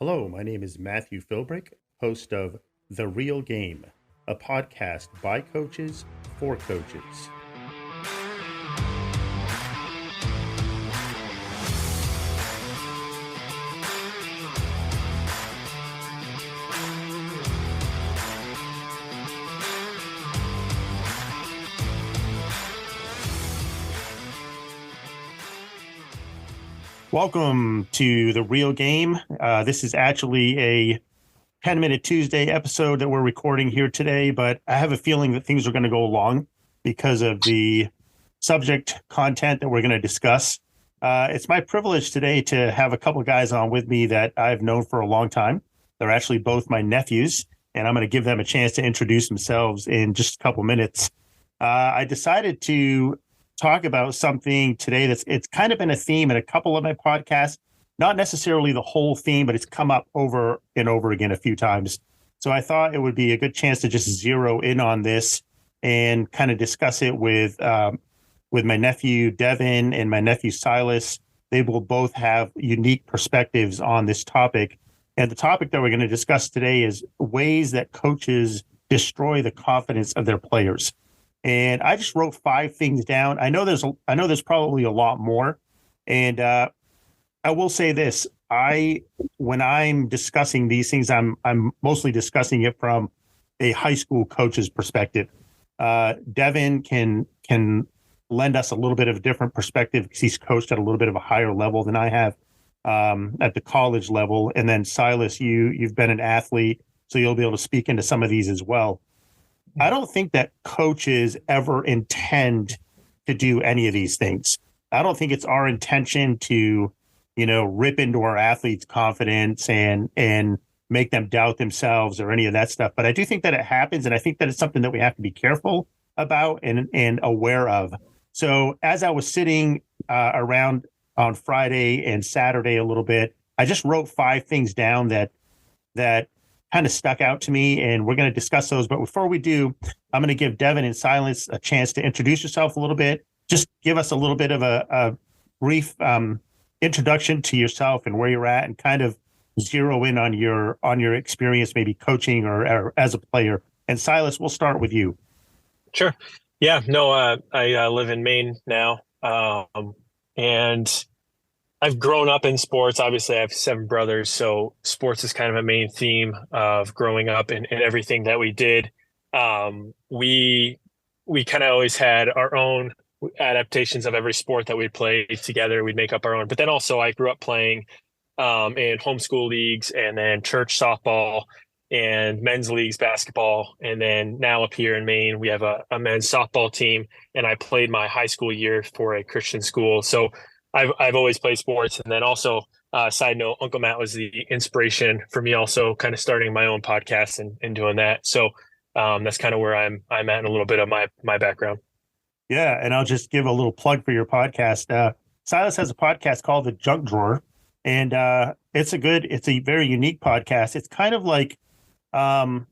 Hello, my name is Matthew Philbrick, host of The Real Game, a podcast by coaches for coaches. Welcome to The Real Game. This is actually a 10-minute Tuesday episode that we're recording here today, but I have a feeling that things are going to go long because of the subject content that we're going to discuss. It's my privilege today to have a couple of guys on with me that I've known for a long time. They're actually both my nephews, and I'm going to give them a chance to introduce themselves in just a couple minutes. I decided to talk about something today it's kind of been a theme in a couple of my podcasts, not necessarily the whole theme, but it's come up over and over again a few times. So I thought it would be a good chance to just zero in on this and kind of discuss it with my nephew Devin and my nephew Silas. They will both have unique perspectives on this topic. And the topic that we're going to discuss today is ways that coaches destroy the confidence of their players. And I just wrote 5 things down. I know there's probably a lot more. And I will say this: when I'm discussing these things, I'm mostly discussing it from a high school coach's perspective. Devin can lend us a little bit of a different perspective because he's coached at a little bit of a higher level than I have at the college level. And then Silas, you've been an athlete, so you'll be able to speak into some of these as well. I don't think that coaches ever intend to do any of these things. I don't think it's our intention to, rip into our athletes' confidence and make them doubt themselves or any of that stuff. But I do think that it happens, and I think that it's something that we have to be careful about and aware of. So as I was sitting around on Friday and Saturday a little bit, I just wrote 5 things down that kind of stuck out to me, and we're going to discuss those. But before we do, I'm going to give Devin and Silas a chance to introduce yourself a little bit. Just give us a little bit of a brief introduction to yourself and where you're at, and kind of zero in on your experience, maybe coaching or as a player. And Silas, we'll start with you. Sure. Yeah. No, I live in Maine now, and I've grown up in sports. Obviously, I have 7 brothers, so sports is kind of a main theme of growing up and everything that we did. We kind of always had our own adaptations of every sport that we played together. We'd make up our own. But then also, I grew up playing in homeschool leagues, and then church softball and men's leagues basketball. And then now up here in Maine, we have a men's softball team, and I played my high school year for a Christian school. So I've always played sports. And then also, side note, Uncle Matt was the inspiration for me also kind of starting my own podcast and doing that. So that's kind of where I'm at in a little bit of my background. Yeah, and I'll just give a little plug for your podcast. Silas has a podcast called The Junk Drawer, and it's a very unique podcast. It's kind of like the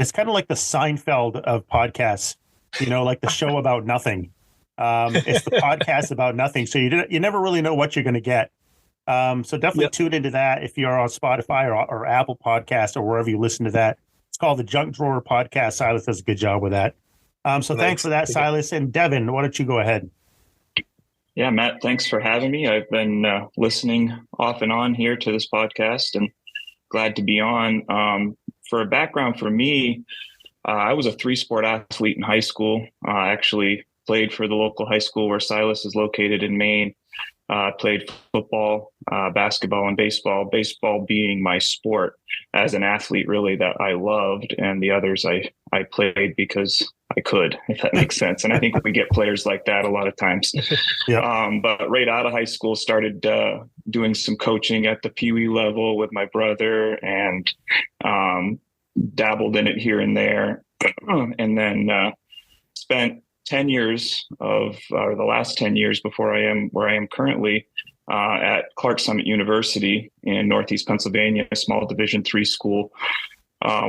Seinfeld of podcasts, like the show about nothing. It's the podcast about nothing. So you never really know what you're going to get. So definitely tune into that if you're on Spotify or Apple Podcasts or wherever you listen to that. It's called the Junk Drawer Podcast. Silas does a good job with that. So thanks for that, Silas. And Devin, why don't you go ahead? Yeah, Matt, thanks for having me. I've been listening off and on here to this podcast and glad to be on. For a background for me, I was a 3-sport athlete in high school. I actually played for the local high school where Silas is located in Maine. Played football, basketball, and baseball. Baseball being my sport as an athlete, really, that I loved, and the others I played because I could, if that makes sense. And I think we get players like that a lot of times. But right out of high school, started doing some coaching at the Pee Wee level with my brother, and dabbled in it here and there, and then spent 10 years the last 10 years before I am where I am currently at Clark Summit University in Northeast Pennsylvania, a small Division III school.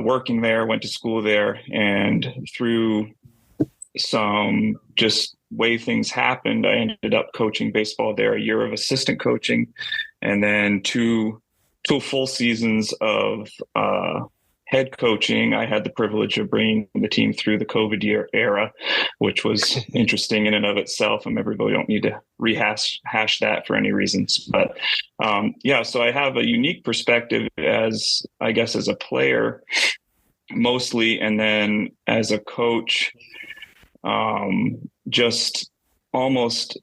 Working there, went to school there, and through some just way things happened, I ended up coaching baseball there, a year of assistant coaching, and then 2 2 full seasons of head coaching. I had the privilege of bringing the team through the COVID era, which was interesting in and of itself. And everybody don't need to hash that for any reasons. But so I have a unique perspective as a player mostly, and then as a coach, just almost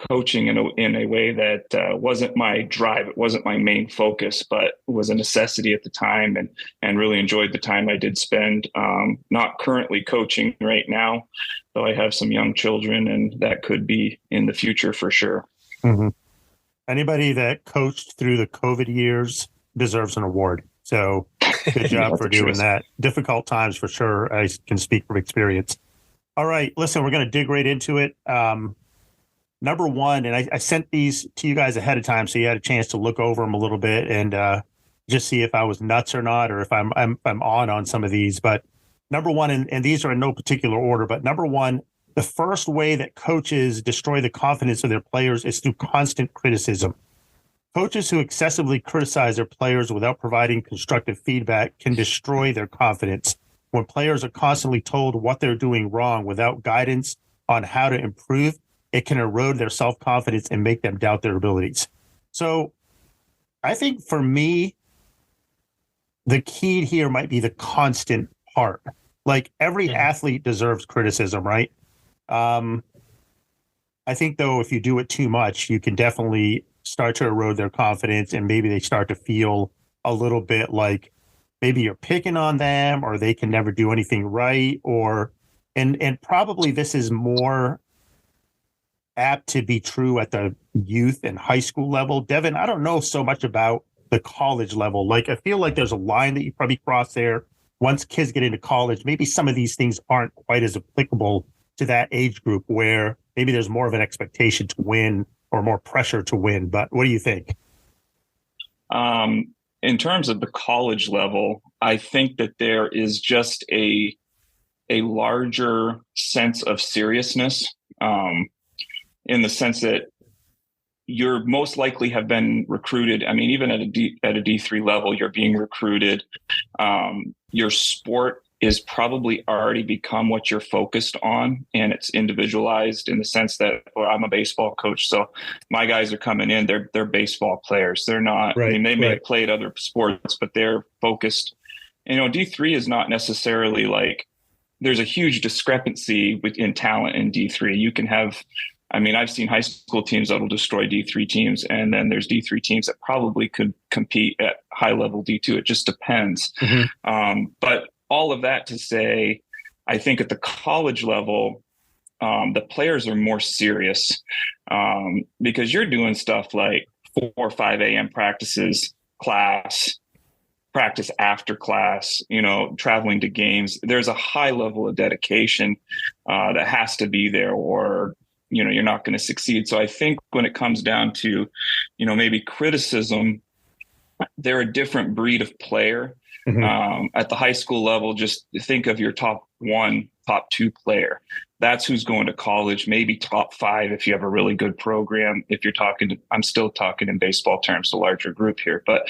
coaching in a way that wasn't my drive. It wasn't my main focus, but was a necessity at the time, and really enjoyed the time I did spend. Not currently coaching right now, though I have some young children, and that could be in the future for sure. Mm-hmm. Anybody that coached through the COVID years deserves an award. So good job for doing that. Difficult times for sure. I can speak from experience. All right, listen, we're going to dig right into it. Number one, and I sent these to you guys ahead of time, so you had a chance to look over them a little bit and just see if I was nuts or not, or if I'm on some of these. But number one, and these are in no particular order, but number one, the first way that coaches destroy the confidence of their players is through constant criticism. Coaches who excessively criticize their players without providing constructive feedback can destroy their confidence. When players are constantly told what they're doing wrong without guidance on how to improve, it can erode their self-confidence and make them doubt their abilities. So I think for me, the key here might be the constant part. Like every athlete deserves criticism, right? I think, though, if you do it too much, you can definitely start to erode their confidence, and maybe they start to feel a little bit like maybe you're picking on them, or they can never do anything right, and probably this is more apt to be true at the youth and high school level. Devin, I don't know so much about the college level. Like, I feel like there's a line that you probably cross there. Once kids get into college, maybe some of these things aren't quite as applicable to that age group, where maybe there's more of an expectation to win or more pressure to win. But what do you think? In terms of the college level, I think that there is just a larger sense of seriousness, in the sense that you're most likely have been recruited. I mean, even at a D3 level, you're being recruited. Your sport is probably already become what you're focused on, and it's individualized in the sense that, well, I'm a baseball coach, so my guys are coming in, they're baseball players. They're not, right, I mean, they may have played other sports, but they're focused. D3 is not necessarily like, there's a huge discrepancy in talent in D3. You can have, I mean, I've seen high school teams that will destroy D3 teams, and then there's D3 teams that probably could compete at high level D2. It just depends. Mm-hmm. But all of that to say, I think at the college level, the players are more serious, because you're doing stuff like 4 or 5 a.m. practices, practice after class, traveling to games. There's a high level of dedication that has to be there, or you're not going to succeed. So I think when it comes down to, maybe criticism, they're a different breed of player. Mm-hmm. At the high school level, just think of your top 1, top 2 player. That's who's going to college, maybe top 5 if you have a really good program. If you're I'm still talking in baseball terms, a larger group here, but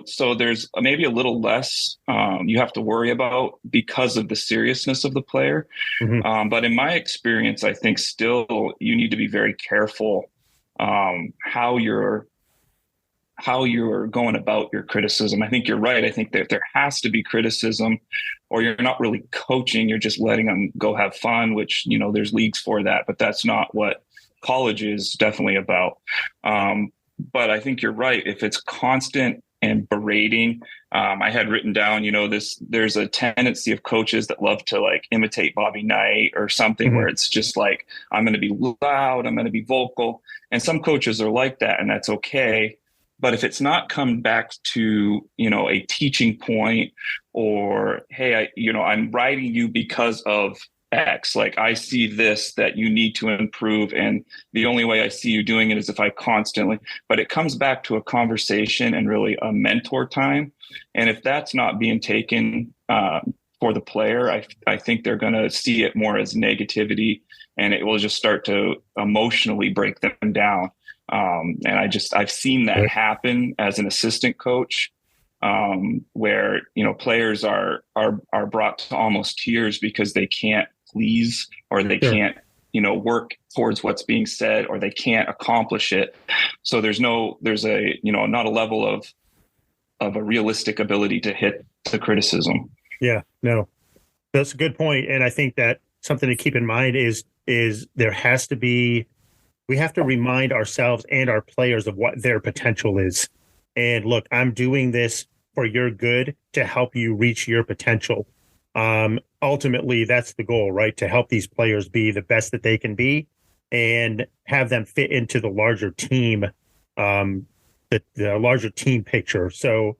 so there's maybe a little less you have to worry about because of the seriousness of the player. Mm-hmm. But in my experience, I think still you need to be very careful how you're going about your criticism. I think you're right. I think that there has to be criticism, or you're not really coaching. You're just letting them go have fun, which, there's leagues for that, but that's not what college is definitely about. But I think you're right. If it's constant and berating, I had written down, there's a tendency of coaches that love to like imitate Bobby Knight or something, mm-hmm, where it's just like, I'm going to be loud, I'm going to be vocal. And some coaches are like that, and that's okay. But if it's not come back to, a teaching point, or, hey, I'm writing you because of X, like I see this that you need to improve, and the only way I see you doing it is if I constantly, but it comes back to a conversation and really a mentor time. And if that's not being taken for the player, I think they're going to see it more as negativity, and it will just start to emotionally break them down. And I've seen that happen as an assistant coach, where, players are brought to almost tears because they can't please, or they can't, work towards what's being said, or they can't accomplish it. So there's not a level of a realistic ability to hit the criticism. Yeah, no, that's a good point. And I think that something to keep in mind is we have to remind ourselves and our players of what their potential is. And look, I'm doing this for your good, to help you reach your potential. Ultimately, that's the goal, right? To help these players be the best that they can be and have them fit into the larger team, the larger team picture. So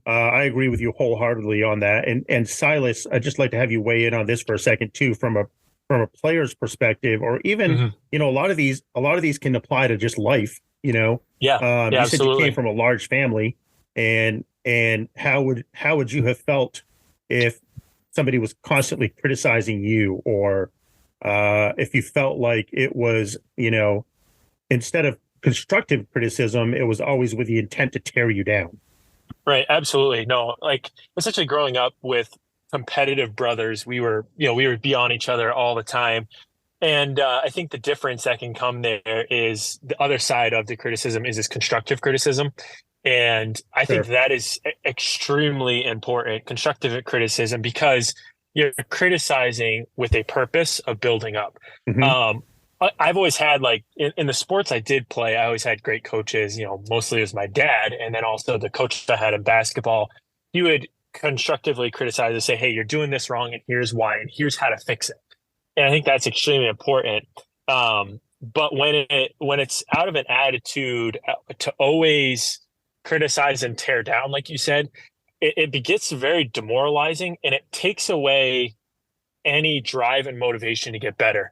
I agree with you wholeheartedly on that. And Silas, I'd just like to have you weigh in on this for a second too, from a player's perspective, or even, a lot of these can apply to just life, Yeah. You absolutely. said you came from a large family, and how would you have felt if somebody was constantly criticizing you, or if you felt like it was, instead of constructive criticism, it was always with the intent to tear you down? Right. Absolutely. No, like, essentially growing up with competitive brothers, we would be on each other all the time. And I think the difference that can come there is the other side of the criticism is this constructive criticism. And I think that is extremely important, constructive criticism, because you're criticizing with a purpose of building up. I've always had, like, in the sports I did play, I always had great coaches, mostly it was my dad. And then also the coach I had in basketball, he would constructively criticize and say, hey, you're doing this wrong, and here's why, and here's how to fix it. And I think that's extremely important. But when it's out of an attitude to always criticize and tear down, like you said, it gets very demoralizing, and it takes away any drive and motivation to get better.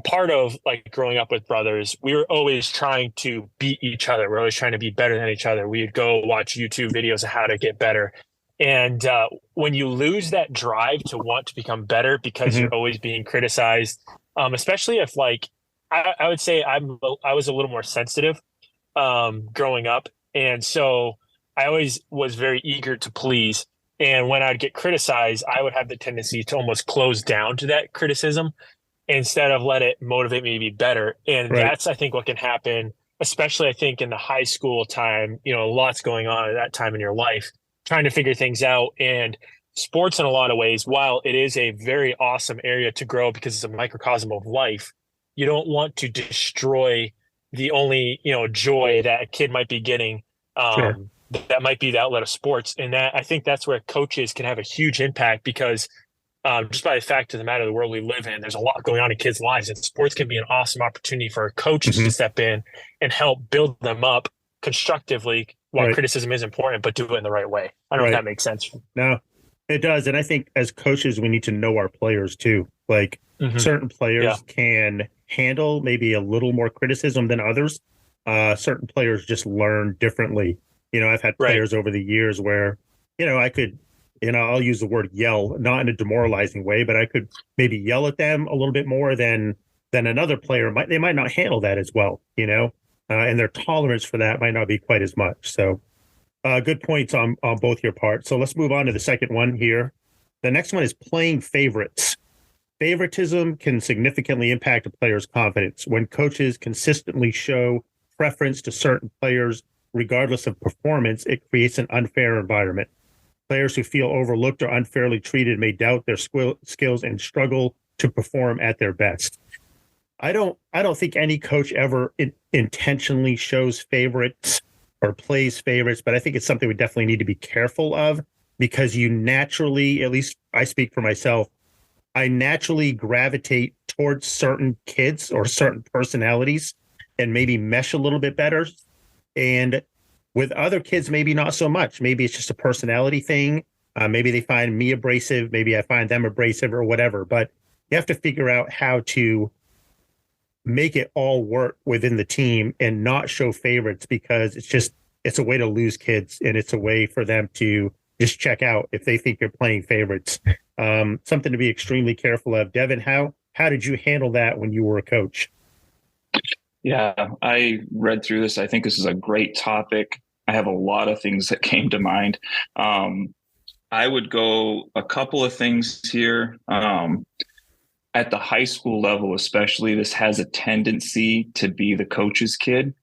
Part of, like, growing up with brothers, we were always trying to beat each other. We're always trying to be better than each other. We'd go watch YouTube videos of how to get better. And when you lose that drive to want to become better because you're always being criticized, especially if, like, I would say I was a little more sensitive growing up. And so I always was very eager to please. And when I'd get criticized, I would have the tendency to almost close down to that criticism instead of let it motivate me to be better. And that's, I think, what can happen, especially, I think, in the high school time. Lots going on at that time in your life, trying to figure things out. And sports, in a lot of ways, while it is a very awesome area to grow because it's a microcosm of life, you don't want to destroy the only, joy that a kid might be getting. That might be the outlet of sports. And that, I think, that's where coaches can have a huge impact, because just by the fact of the matter, the world we live in, there's a lot going on in kids' lives, and sports can be an awesome opportunity for a coach to step in and help build them up constructively, while criticism is important, but do it in the right way. I don't know if that makes sense. No, it does. And I think as coaches, we need to know our players too. Like, certain players can handle maybe a little more criticism than others. Certain players just learn differently. I've had players over the years where, I could, I'll use the word yell, not in a demoralizing way, but I could maybe yell at them a little bit more than another player might. They might not handle that as well, and their tolerance for that might not be quite as much. So good points on both your parts. So let's move on to the second one here. The next one is playing favorites. Favoritism can significantly impact a player's confidence. When coaches consistently show preference to certain players, regardless of performance, it creates an unfair environment. Players who feel overlooked or unfairly treated may doubt their skills and struggle to perform at their best. I don't think any coach ever intentionally shows favorites or plays favorites, but I think it's something we definitely need to be careful of, because you naturally, at least I speak for myself, I naturally gravitate towards certain kids or certain personalities and maybe mesh a little bit better. And with other kids, maybe not so much. Maybe it's just a personality thing. Maybe they find me abrasive. Maybe I find them abrasive, or whatever. But you have to figure out how to make it all work within the team and not show favorites, because it's a way to lose kids, and it's a way for them to just check out if they think you're playing favorites. Something to be extremely careful of. Devin, how did you handle that when you were a coach? Yeah, I read through this. I think this is a great topic. I have a lot of things that came to mind. Um, I would go a couple of things here. At the high school level, especially, this has a tendency to be the coach's kid.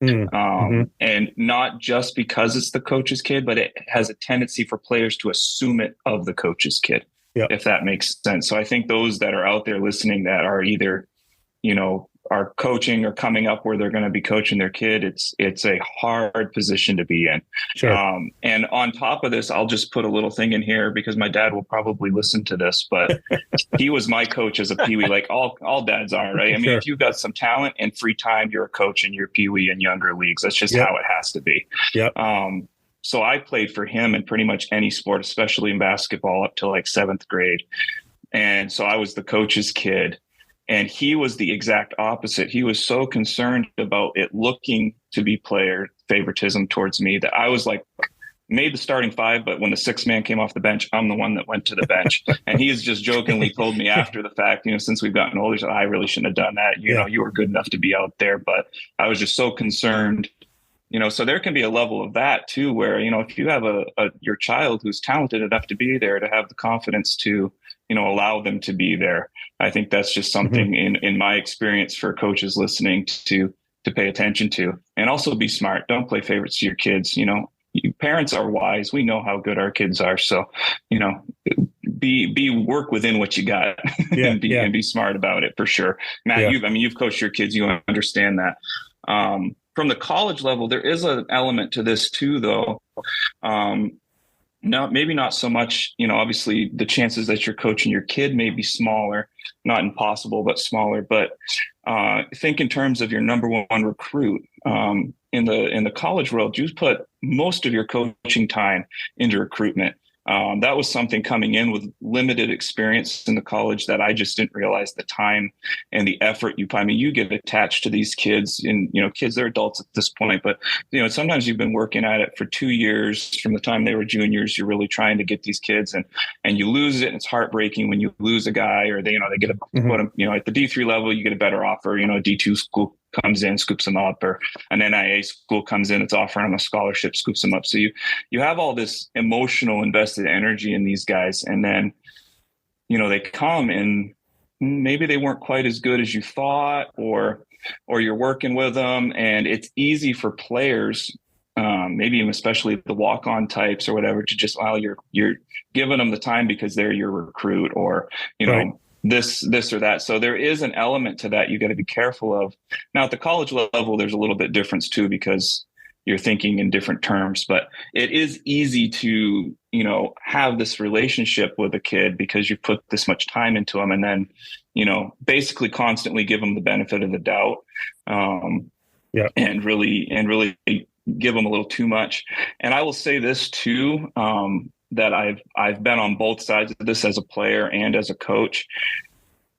Mm-hmm. And not just because it's the coach's kid, but it has a tendency for players to assume it of the coach's kid, Yep. if that makes sense. So I think those that are out there listening that are either, are coaching or coming up where they're going to be coaching their kid, it's a hard position to be in. Sure. And on top of this, I'll just put a little thing in here because my dad will probably listen to this, but he was my coach as a peewee, like all dads are, right? I mean, Sure. if you've got some talent and free time, you're a coach in your peewee and younger leagues. That's just Yep. how it has to be. Yep. So I played for him in pretty much any sport, especially in basketball, up to like 7th grade. And so I was the coach's kid. And he was the exact opposite. He was so concerned about it looking to be player favoritism towards me that I was like, made the starting five, but when the sixth man came off the bench, I'm the one that went to the bench. And he has just jokingly told me after the fact, since we've gotten older, I really shouldn't have done that. You were good enough to be out there, but I was just so concerned. So there can be a level of that too, where, if you have your child who's talented enough to be there, to have the confidence to, allow them to be there. I think that's just something in my experience for coaches listening to pay attention to, and also be smart. Don't play favorites to your kids. Parents are wise. We know how good our kids are. So, be work within what you got and be smart about it for sure. Matt, you've coached your kids. You understand that. From the college level, there is an element to this too, though. No, maybe not so much, obviously the chances that you're coaching your kid may be smaller, not impossible, but smaller. But think in terms of your number one recruit. In the college world, you put most of your coaching time into recruitment. That was something coming in with limited experience in the college that I just didn't realize the time and the effort you put. I mean, you get attached to these kids, and kids, they're adults at this point, but sometimes you've been working at it for 2 years from the time they were juniors. You're really trying to get these kids, and you lose it. And it's heartbreaking when you lose a guy, or they get at the D3 level, you get a better offer. A D2 school comes in, scoops them up, or an NIA school comes in, it's offering them a scholarship, scoops them up. So you have all this emotional invested energy in these guys, and then they come and maybe they weren't quite as good as you thought, or you're working with them, and it's easy for players, maybe even especially the walk-on types or whatever, to just, you're giving them the time because they're your recruit, or right. this or that. So there is an element to that you got to be careful of. Now at the college level, there's a little bit difference too, because you're thinking in different terms, but it is easy to, have this relationship with a kid because you put this much time into them, and then, basically constantly give them the benefit of the doubt. And really give them a little too much. And I will say this too, that I've been on both sides of this as a player and as a coach.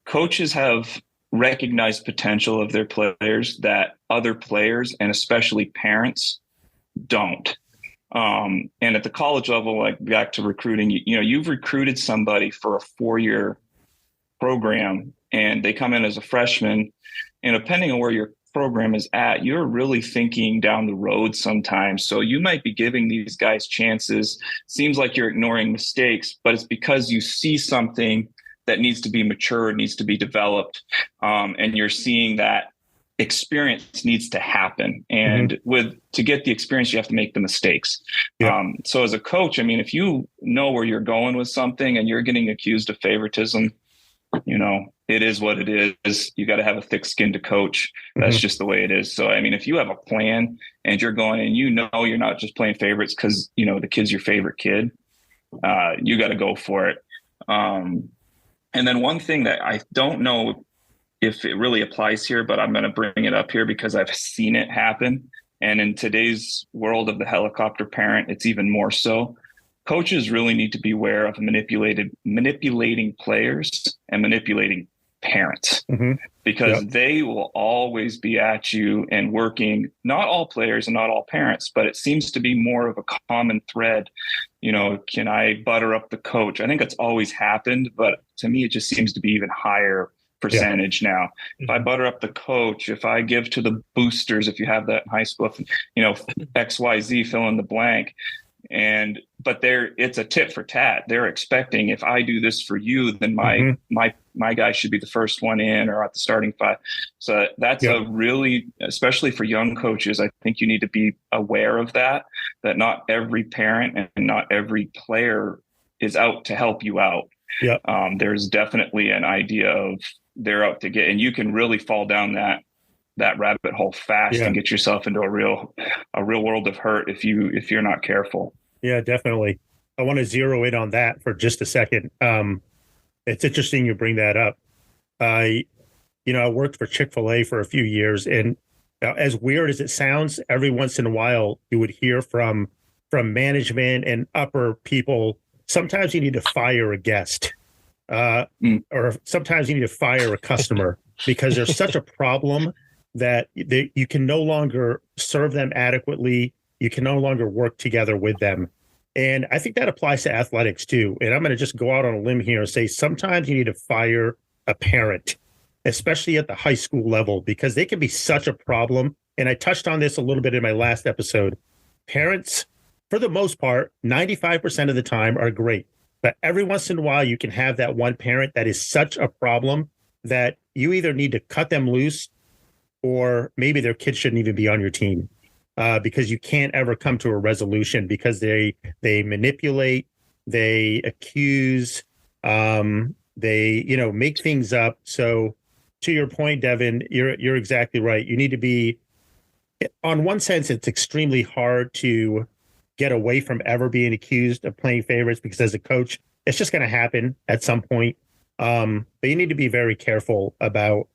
Coaches have recognized potential of their players that other players, and especially parents, don't. And at the college level, like back to recruiting, you've recruited somebody for a 4-year program, and they come in as a freshman, and depending on where your program is at, you're really thinking down the road sometimes. So you might be giving these guys chances. Seems like you're ignoring mistakes, but it's because you see something that needs to be matured, needs to be developed. And you're seeing that experience needs to happen. And to get the experience, you have to make the mistakes. So as a coach, I mean, if you know where you're going with something and you're getting accused of favoritism, it is what it is. You got to have a thick skin to coach. That's just the way it is. So, I mean, if you have a plan and you're going and you're not just playing favorites because, the kid's your favorite kid, you got to go for it. And then one thing that I don't know if it really applies here, but I'm going to bring it up here because I've seen it happen. And in today's world of the helicopter parent, it's even more so. Coaches really need to be aware of manipulating players and manipulating parents, because they will always be at you and working, not all players and not all parents, but it seems to be more of a common thread. Can I butter up the coach? I think it's always happened, but to me, it just seems to be even higher percentage now. If I butter up the coach, if I give to the boosters, if you have that in high school, if, XYZ, fill in the blank. But it's a tit for tat. They're expecting, if I do this for you, then my guy should be the first one in or at the starting five. So that's a really, especially for young coaches, I think you need to be aware of that not every parent and not every player is out to help you out. Yeah. There's definitely an idea of they're out to get, and you can really fall down that rabbit hole fast and get yourself into a real world of hurt if you're not careful. Yeah, definitely. I want to zero in on that for just a second. It's interesting you bring that up. I worked for Chick-fil-A for a few years, and as weird as it sounds, every once in a while you would hear from management and upper people, sometimes you need to fire a guest, or sometimes you need to fire a customer because there's such a problem that you can no longer serve them adequately. You can no longer work together with them. And I think that applies to athletics too. And I'm going to just go out on a limb here and say sometimes you need to fire a parent, especially at the high school level, because they can be such a problem. And I touched on this a little bit in my last episode. Parents, for the most part, 95% of the time are great. But every once in a while, you can have that one parent that is such a problem that you either need to cut them loose or maybe their kids shouldn't even be on your team. Because you can't ever come to a resolution because they manipulate, they accuse, they make things up. So to your point, Devin, you're exactly right. You need to be, on one sense, it's extremely hard to get away from ever being accused of playing favorites because as a coach, it's just going to happen at some point. But you need to be very careful about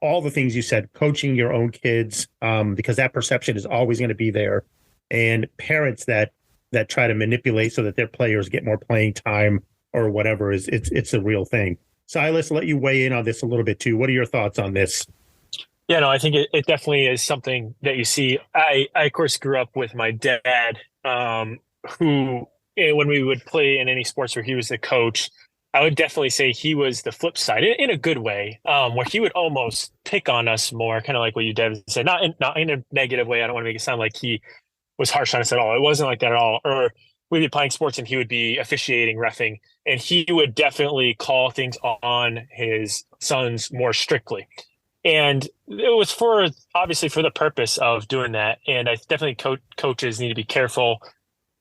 all the things you said, coaching your own kids, because that perception is always going to be there, and parents that try to manipulate so that their players get more playing time or whatever it's a real thing. Silas, let you weigh in on this a little bit too. What are your thoughts on this? Yeah, no, I think it definitely is something that you see. I of course grew up with my dad, who when we would play in any sports where he was the coach, I would definitely say he was the flip side in a good way, where he would almost pick on us more, kind of like what you, Devin, said, not in a negative way. I don't want to make it sound like he was harsh on us at all. It wasn't like that at all. Or we'd be playing sports and he would be officiating, reffing, and he would definitely call things on his sons more strictly. And it was obviously for the purpose of doing that. And I definitely coaches need to be careful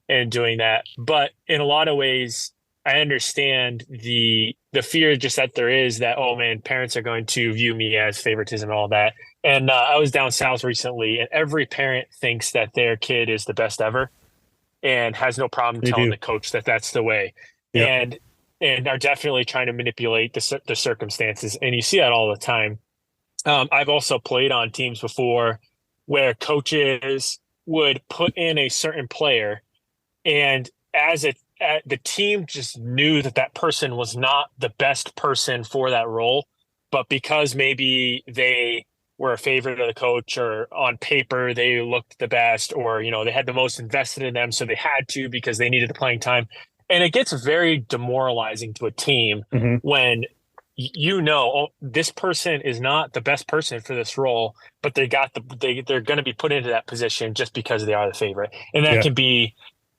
in doing that. But in a lot of ways, I understand the fear just that there is that, oh man, parents are going to view me as favoritism and all that. And I was down south recently, and every parent thinks that their kid is the best ever and has no problem telling the coach that that's the way. Yep. And are definitely trying to manipulate the circumstances. And you see that all the time. I've also played on teams before where coaches would put in a certain player, and the team just knew that person was not the best person for that role, but because maybe they were a favorite of the coach or on paper they looked the best, or they had the most invested in them, so they had to because they needed the playing time. And it gets very demoralizing to a team when this person is not the best person for this role, but they're going to be put into that position just because they are the favorite. And that can be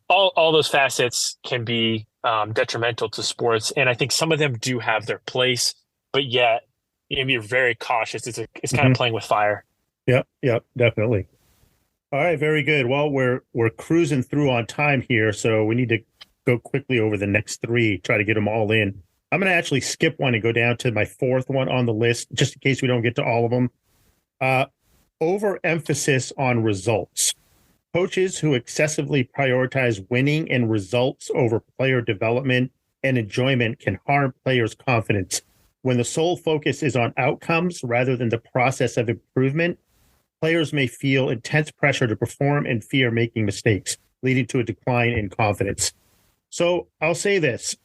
all those facets can be detrimental to sports. And I think some of them do have their place, but yet you're very cautious. It's kind of playing with fire. Yep, definitely. All right, very good. Well, we're cruising through on time here, so we need to go quickly over the next three, try to get them all in. I'm going to actually skip one and go down to my fourth one on the list, just in case we don't get to all of them. Overemphasis on results. Coaches who excessively prioritize winning and results over player development and enjoyment can harm players' confidence. When the sole focus is on outcomes rather than the process of improvement, players may feel intense pressure to perform and fear making mistakes, leading to a decline in confidence. So I'll say this.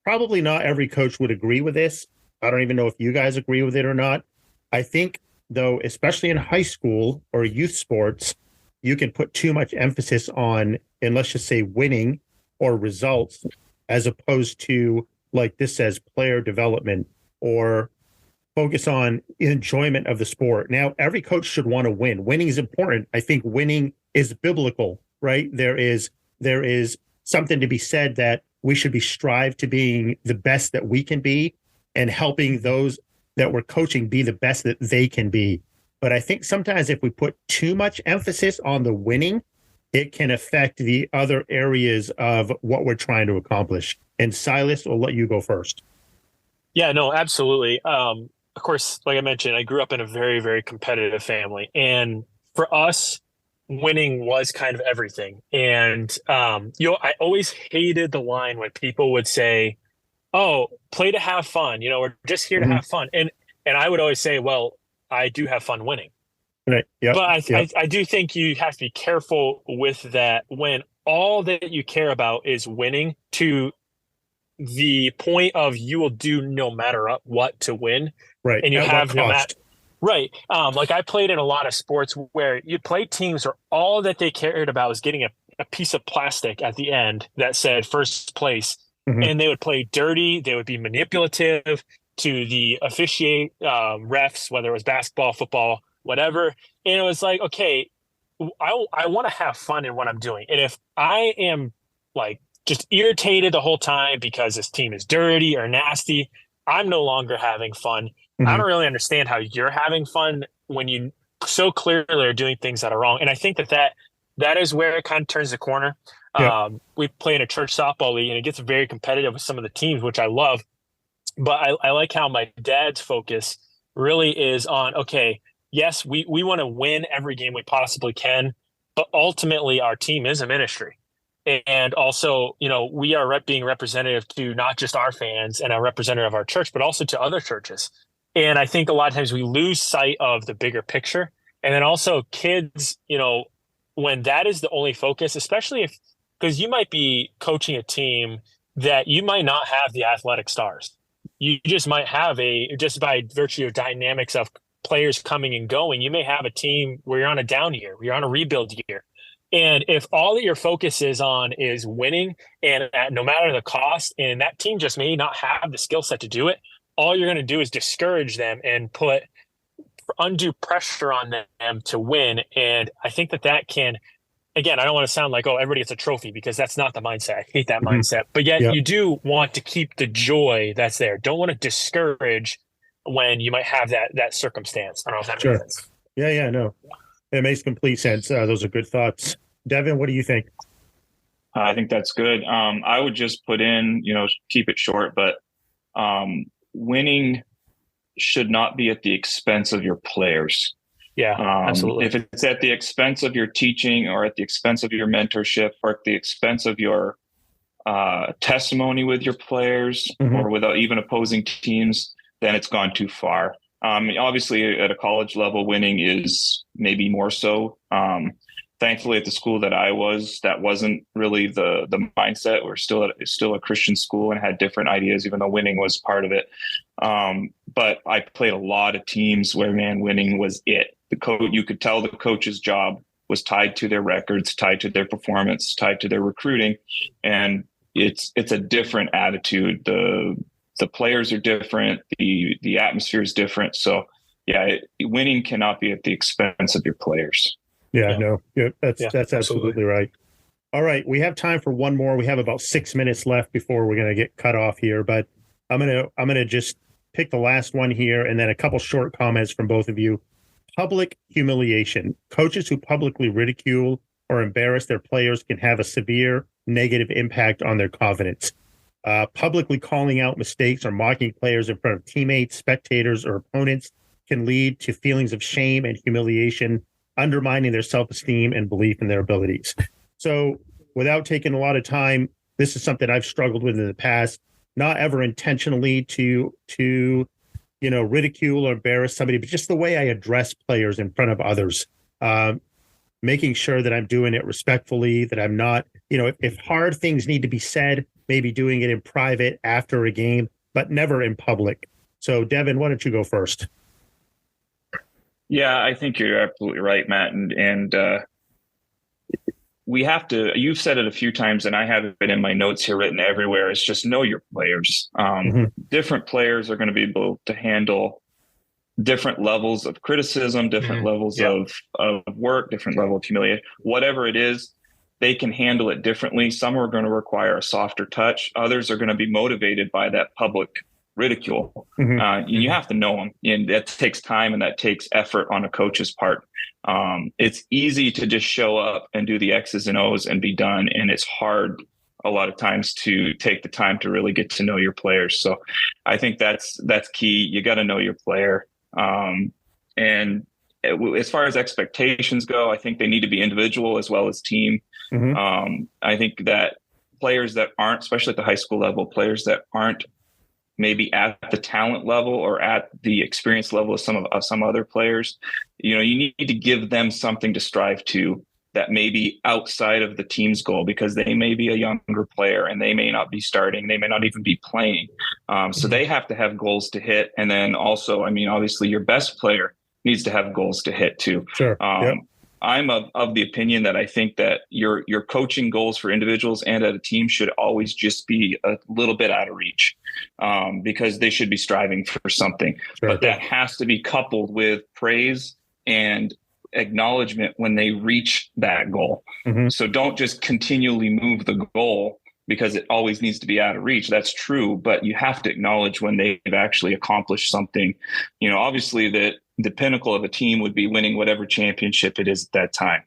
Probably not every coach would agree with this. I don't even know if you guys agree with it or not. I think, though, especially in high school or youth sports, you can put too much emphasis on, and let's just say winning or results, as opposed to, like this says, player development or focus on enjoyment of the sport. Now, every coach should want to win. Winning is important. I think winning is biblical, right? There is something to be said that we should be strive to being the best that we can be and helping those that we're coaching be the best that they can be. But I think sometimes if we put too much emphasis on the winning, it can affect the other areas of what we're trying to accomplish. And Silas, I'll let you go first. Yeah, no, absolutely. Of course, like I mentioned, I grew up in a very, very competitive family. And for us, winning was kind of everything. And, I always hated the line when people would say, oh, play to have fun, we're just here to Mhm. have fun. And I would always say, well, I do have fun winning. Right. Yep. But Yep. I do think you have to be careful with that when all that you care about is winning to the point of you will do no matter what to win. Right. And you At what have no matter. cost? Right. Like I played in a lot of sports where you play teams where all that they cared about was getting a piece of plastic at the end that said first place. Mhm. And they would play dirty. They would be manipulative to the officiate refs, whether it was basketball, football, whatever. And it was like, okay, I want to have fun in what I'm doing. And if I am like just irritated the whole time because this team is dirty or nasty, I'm no longer having fun. I Mhm. don't really understand how you're having fun when you so clearly are doing things that are wrong. And I think that is where it kind of turns the corner. Yep. We play in a church softball league and it gets very competitive with some of the teams, which I love. But I like how my dad's focus really is on, okay, yes, we want to win every game we possibly can, but ultimately our team is a ministry. And also, we are being representative to not just our fans and a representative of our church, but also to other churches. And I think a lot of times we lose sight of the bigger picture. And then also kids, when that is the only focus, especially because you might be coaching a team that you might not have the athletic stars. You just might have just by virtue of dynamics of players coming and going, you may have a team where you're on a down year, where you're on a rebuild year. And if all that your focus is on is winning and no matter the cost, and that team just may not have the skill set to do it, all you're going to do is discourage them and put undue pressure on them to win. And I think that can, again, I don't want to sound like, oh, everybody gets a trophy, because that's not the mindset. I hate that Mhm. mindset. But yet Yep. you do want to keep the joy that's there. Don't want to discourage when you might have that circumstance. I don't know if that Sure. makes sense. Yeah. No, it makes complete sense. Those are good thoughts. Devin, what do you think? I think that's good. I would just put in, keep it short, but winning should not be at the expense of your players. Yeah, absolutely. If it's at the expense of your teaching or at the expense of your mentorship or at the expense of your testimony with your players Mhm. or without even opposing teams, then it's gone too far. Obviously, at a college level, winning is maybe more so. Thankfully, at the school that I was, that wasn't really the mindset. We're still a Christian school and had different ideas, even though winning was part of it. But I played a lot of teams where, man, winning was it. You could tell the coach's job was tied to their records, tied to their performance, tied to their recruiting, and it's a different attitude. The players are different. The atmosphere is different. So, yeah, winning cannot be at the expense of your players. Yeah. No. Yeah, that's absolutely. absolutely right. All right, we have time for one more. We have about 6 minutes left before we're going to get cut off here, but I'm gonna just pick the last one here, and then a couple short comments from both of you. Public humiliation. Coaches who publicly ridicule or embarrass their players can have a severe negative impact on their confidence. Publicly calling out mistakes or mocking players in front of teammates, spectators, or opponents can lead to feelings of shame and humiliation, undermining their self-esteem and belief in their abilities. So, without taking a lot of time, this is something I've struggled with in the past. Not ever intentionally to ridicule or embarrass somebody, but just the way I address players in front of others, making sure that I'm doing it respectfully, that I'm not, if hard things need to be said, maybe doing it in private after a game, but never in public. So, Devin, why don't you go first? Yeah, I think you're absolutely right, Matt. And we have to, you've said it a few times, and I have it in my notes here written everywhere. It's just know your players. Mhm. Different players are going to be able to handle different levels of criticism, different levels of work, different level of humiliation, whatever it is, they can handle it differently. Some are going to require a softer touch. Others are going to be motivated by that public ridicule. You have to know them, and that takes time and that takes effort on a coach's part. It's easy to just show up and do the X's and O's and be done. And it's hard a lot of times to take the time to really get to know your players. So I think that's key. You got to know your player. And as far as expectations go, I think they need to be individual as well as team. I think that players that aren't, especially at the high school level, players that aren't maybe at the talent level or at the experience level of some other players, you need to give them something to strive to that may be outside of the team's goal, because they may be a younger player and they may not be starting. They may not even be playing. So they have to have goals to hit. And then also, obviously your best player needs to have goals to hit too. Sure. I'm of the opinion that I think that your coaching goals for individuals and at a team should always just be a little bit out of reach, because they should be striving for something. Sure. But that has to be coupled with praise and acknowledgement when they reach that goal. So don't just continually move the goal because it always needs to be out of reach. That's true, but you have to acknowledge when they've actually accomplished something. Obviously the pinnacle of a team would be winning whatever championship it is at that time.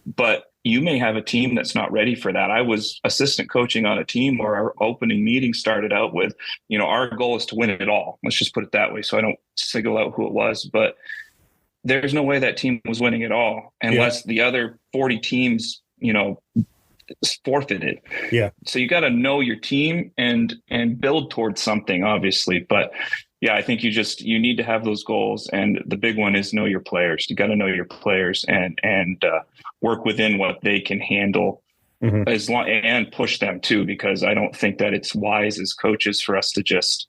But you may have a team that's not ready for that. I was assistant coaching on a team where our opening meeting started out with, our goal is to win it all. Let's just put it that way, so I don't single out who it was. But there's no way that team was winning it all unless the other 40 teams, forfeited. So you got to know your team and build towards something, obviously. But I think you need to have those goals. And the big one is know your players. You got to know your players and work within what they can handle and push them too, because I don't think that it's wise as coaches for us to just,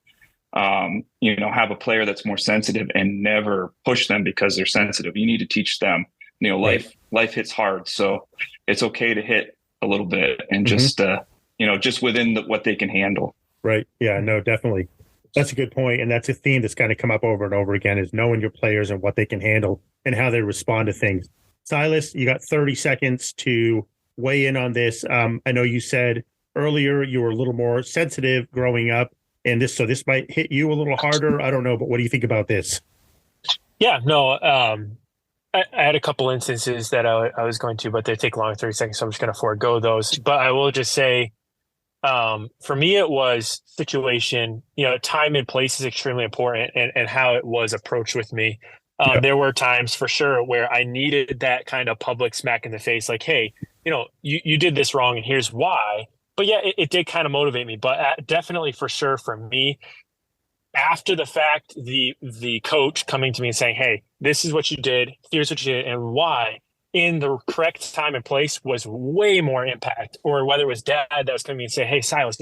have a player that's more sensitive and never push them because they're sensitive. You need to teach them, life hits hard. So it's okay to hit a little bit and just within what they can handle. Right. Yeah, no, definitely. That's a good point. And that's a theme that's kind of come up over and over again, is knowing your players and what they can handle and how they respond to things. Silas, you got 30 seconds to weigh in on this. I know you said earlier you were a little more sensitive growing up, and this might hit you a little harder. I don't know, but what do you think about this? Yeah, no, I had a couple instances that I was going to, but they take long, 30 seconds, so I'm just going to forego those. But I will just say, for me, it was situation, time and place is extremely important, and how it was approached with me. There were times for sure where I needed that kind of public smack in the face, like, hey, you did this wrong and here's why. But yeah, it did kind of motivate me. But definitely for sure for me, after the fact, the coach coming to me and saying, hey, this is what you did, here's what you did and why, in the correct time and place, was way more impact. Or whether it was dad that was coming to me and say, hey, Silas,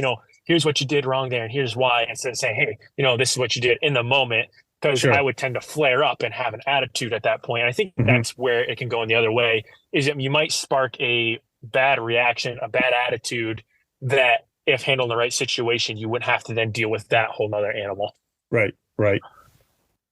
here's what you did wrong there and here's why, instead of saying, hey, this is what you did in the moment. Because I would tend to flare up and have an attitude at that point. And I think that's where it can go in the other way, is that you might spark a bad reaction, a bad attitude that, if handled in the right situation, you wouldn't have to then deal with that whole nother animal. Right.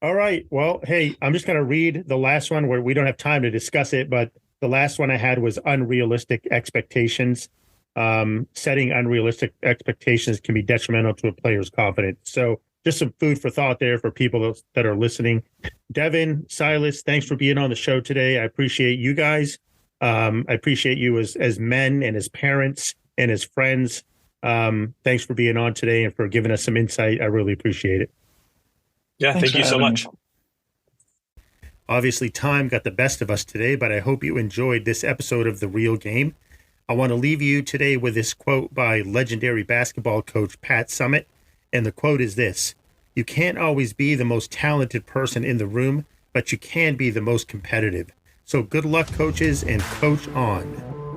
All right. Well, hey, I'm just going to read the last one where we don't have time to discuss it, but the last one I had was unrealistic expectations. Setting unrealistic expectations can be detrimental to a player's confidence. So just some food for thought there for people that are listening. Devin, Silas, thanks for being on the show today. I appreciate you guys. I appreciate you as men and as parents and as friends. Thanks for being on today and for giving us some insight. I really appreciate it. Yeah, thank you so much. Obviously, time got the best of us today, but I hope you enjoyed this episode of The Real Game. I want to leave you today with this quote by legendary basketball coach Pat Summitt. And the quote is this: "You can't always be the most talented person in the room, but you can be the most competitive. So good luck, coaches, and coach on."